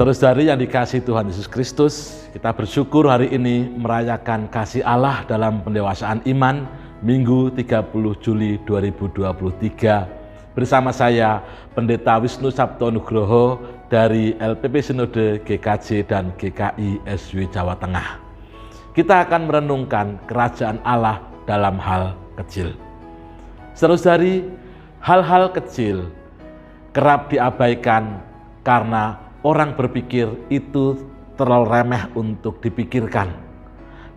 Saudara-saudari yang dikasihi Tuhan Yesus Kristus, kita bersyukur hari ini merayakan kasih Allah dalam pendewasaan iman Minggu 30 Juli 2023 bersama saya Pendeta Wisnu Sabto Nugroho dari LPP Sinode GKJ dan GKI SW Jawa Tengah. Kita akan merenungkan kerajaan Allah dalam hal kecil. Saudara-saudari, hal-hal kecil kerap diabaikan karena orang berpikir itu terlalu remeh untuk dipikirkan.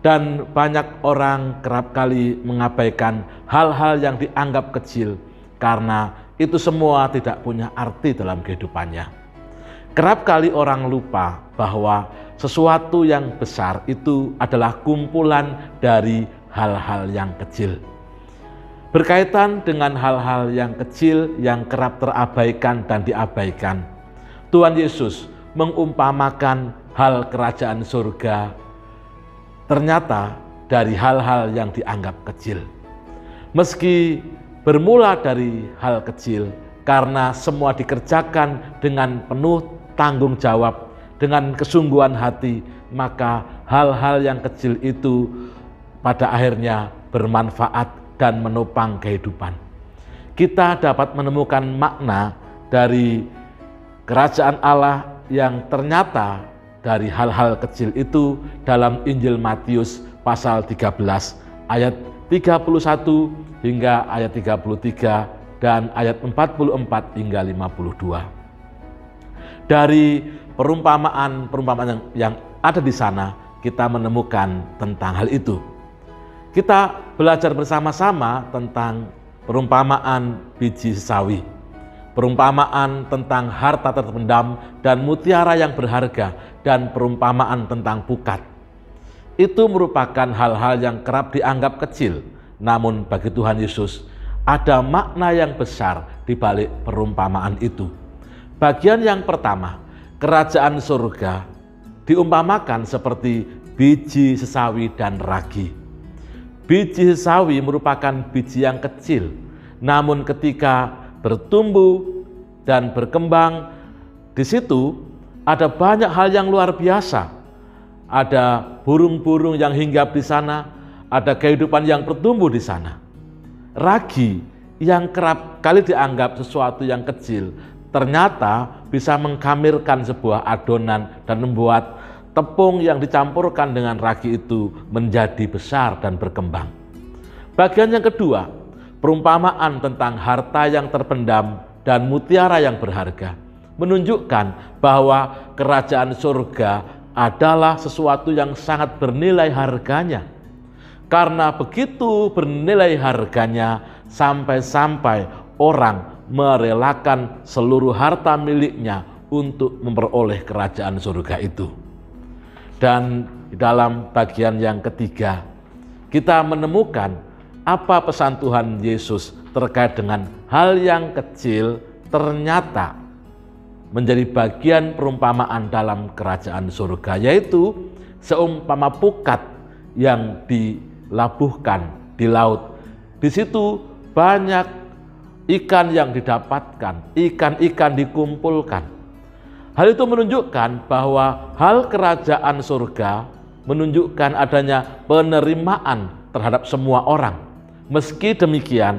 Dan banyak orang kerap kali mengabaikan hal-hal yang dianggap kecil karena itu semua tidak punya arti dalam kehidupannya. Kerap kali orang lupa bahwa sesuatu yang besar itu adalah kumpulan dari hal-hal yang kecil. Berkaitan dengan hal-hal yang kecil yang kerap terabaikan dan diabaikan, Tuhan Yesus mengumpamakan hal kerajaan surga ternyata dari hal-hal yang dianggap kecil. Meski bermula dari hal kecil, karena semua dikerjakan dengan penuh tanggung jawab, dengan kesungguhan hati, maka hal-hal yang kecil itu pada akhirnya bermanfaat dan menopang kehidupan. Kita dapat menemukan makna dari kerajaan Allah yang ternyata dari hal-hal kecil itu dalam Injil Matius pasal 13 ayat 31 hingga ayat 33 dan ayat 44 hingga 52. Dari perumpamaan yang ada di sana kita menemukan tentang hal itu. Kita belajar bersama-sama tentang perumpamaan biji sesawi. Perumpamaan tentang harta terpendam dan mutiara yang berharga, dan perumpamaan tentang pukat. Itu merupakan hal-hal yang kerap dianggap kecil, namun bagi Tuhan Yesus ada makna yang besar di balik perumpamaan itu. Bagian yang pertama, kerajaan surga diumpamakan seperti biji sesawi dan ragi. Biji sesawi merupakan biji yang kecil, namun ketika bertumbuh dan berkembang, di situ ada banyak hal yang luar biasa. Ada burung-burung yang hinggap di sana, ada kehidupan yang bertumbuh di sana. Ragi yang kerap kali dianggap sesuatu yang kecil, ternyata bisa mengkamirkan sebuah adonan dan membuat tepung yang dicampurkan dengan ragi itu menjadi besar dan berkembang. Bagian yang kedua, perumpamaan tentang harta yang terpendam dan mutiara yang berharga menunjukkan bahwa kerajaan surga adalah sesuatu yang sangat bernilai harganya. Karena begitu bernilai harganya sampai-sampai orang merelakan seluruh harta miliknya untuk memperoleh kerajaan surga itu. Dan di dalam bagian yang ketiga, kita menemukan apa pesan Tuhan Yesus terkait dengan hal yang kecil ternyata menjadi bagian perumpamaan dalam kerajaan surga, yaitu seumpama pukat yang dilabuhkan di laut. Di situ banyak ikan yang didapatkan, ikan-ikan dikumpulkan. Hal itu menunjukkan bahwa hal kerajaan surga menunjukkan adanya penerimaan terhadap semua orang. Meski demikian,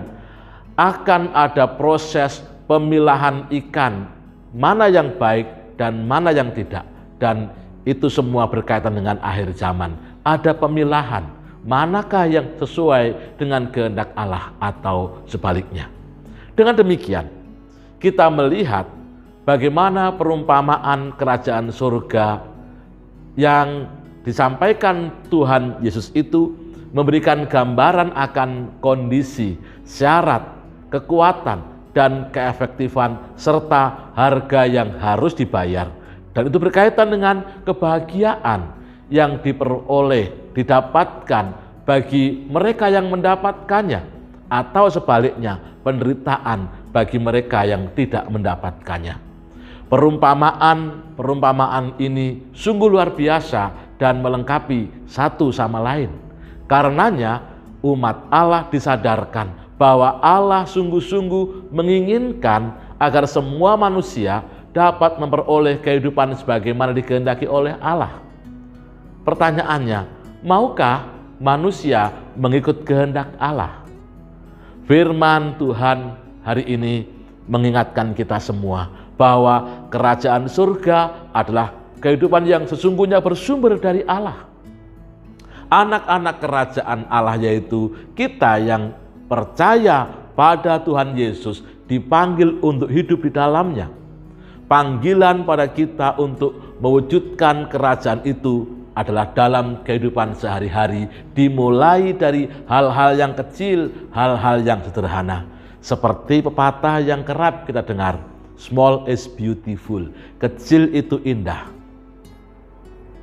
akan ada proses pemilahan ikan, mana yang baik dan mana yang tidak. Dan itu semua berkaitan dengan akhir zaman. Ada pemilahan, manakah yang sesuai dengan kehendak Allah atau sebaliknya. Dengan demikian, kita melihat bagaimana perumpamaan kerajaan surga yang disampaikan Tuhan Yesus itu memberikan gambaran akan kondisi, syarat, kekuatan, dan keefektifan serta harga yang harus dibayar. Dan itu berkaitan dengan kebahagiaan yang didapatkan bagi mereka yang mendapatkannya, atau sebaliknya penderitaan bagi mereka yang tidak mendapatkannya. Perumpamaan ini sungguh luar biasa dan melengkapi satu sama lain. Karenanya umat Allah disadarkan bahwa Allah sungguh-sungguh menginginkan agar semua manusia dapat memperoleh kehidupan sebagaimana dikehendaki oleh Allah. Pertanyaannya, maukah manusia mengikut kehendak Allah? Firman Tuhan hari ini mengingatkan kita semua bahwa kerajaan surga adalah kehidupan yang sesungguhnya bersumber dari Allah. Anak-anak kerajaan Allah yaitu kita yang percaya pada Tuhan Yesus dipanggil untuk hidup di dalamnya. Panggilan pada kita untuk mewujudkan kerajaan itu adalah dalam kehidupan sehari-hari, dimulai dari hal-hal yang kecil, hal-hal yang sederhana. Seperti pepatah yang kerap kita dengar, small is beautiful, kecil itu indah.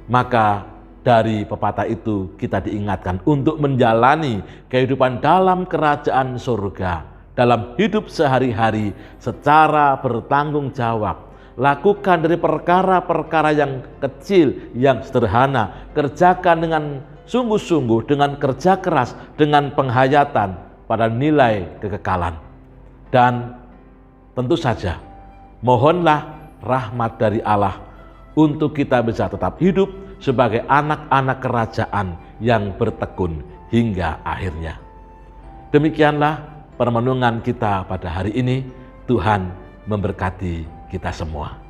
Maka dari pepatah itu kita diingatkan untuk menjalani kehidupan dalam kerajaan surga, dalam hidup sehari-hari secara bertanggung jawab. Lakukan dari perkara-perkara yang kecil, yang sederhana, kerjakan dengan sungguh-sungguh, dengan kerja keras, dengan penghayatan pada nilai kekekalan. Dan tentu saja, mohonlah rahmat dari Allah untuk kita bisa tetap hidup sebagai anak-anak kerajaan yang bertekun hingga akhirnya. Demikianlah permenungan kita pada hari ini. Tuhan memberkati kita semua.